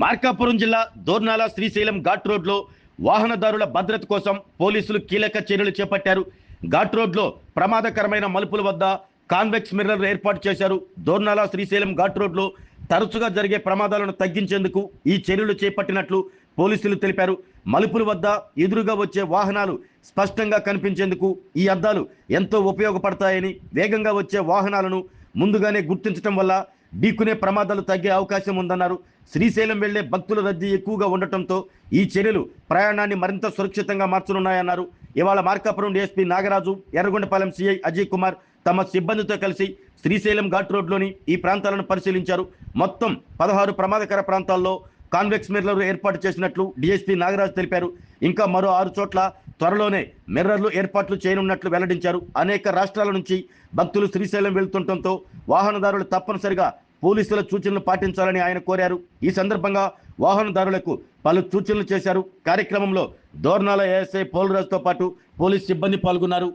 మార్కాపురం జిల్లా దోర్నాల శ్రీశైలం ఘాట్ రోడ్లో వాహనదారుల భద్రత కోసం పోలీసులు కీలక చర్యలు చేపట్టారు. ఘాట్ రోడ్లో ప్రమాదకరమైన మలుపుల వద్ద కాన్వెక్స్ మిర్రర్ ఏర్పాటు చేశారు. దోర్నాల శ్రీశైలం ఘాట్ రోడ్లో తరచుగా జరిగే ప్రమాదాలను తగ్గించేందుకు ఈ చర్యలు చేపట్టినట్లు పోలీసులు తెలిపారు. మలుపుల వద్ద ఎదురుగా వచ్చే వాహనాలు స్పష్టంగా కనిపించేందుకు ఈ అద్దాలు ఎంతో ఉపయోగపడతాయని, వేగంగా వచ్చే వాహనాలను ముందుగానే గుర్తించడం వల్ల ఢీకునే ప్రమాదాలు తగ్గే అవకాశం ఉందన్నారు. శ్రీశైలం వెళ్లే భక్తుల రద్దీ ఎక్కువగా ఉండటంతో ఈ చర్యలు ప్రయాణాన్ని మరింత సురక్షితంగా మార్చనున్నాయన్నారు. ఇవాళ మార్కాపురం డీఎస్పీ నాగరాజు, ఎర్రగొండపాలెం సిఐ అజయ్ కుమార్ తమ సిబ్బందితో కలిసి శ్రీశైలం ఘాట్ రోడ్లోని ఈ ప్రాంతాలను పరిశీలించారు. మొత్తం 16 ప్రమాదకర ప్రాంతాల్లో కాన్వెక్స్ మిర్రర్లు ఏర్పాటు చేసినట్లు డీఎస్పీ నాగరాజు తెలిపారు. ఇంకా మరో 6 చోట్ల త్వరలోనే మిర్రర్లు ఏర్పాట్లు చేయనున్నట్లు వెల్లడించారు. అనేక రాష్ట్రాల నుంచి భక్తులు శ్రీశైలం వెళ్తుండటంతో వాహనదారులు తప్పనిసరిగా పోలీసుల సూచనలు పాటించాలని ఆయన కోరారు. ఈ సందర్భంగా వాహనదారులకు పలు సూచనలు చేశారు. కార్యక్రమంలో దోర్నాల ఏఎస్ఐ పోలరాజుతో పాటు పోలీస్ సిబ్బంది పాల్గొన్నారు.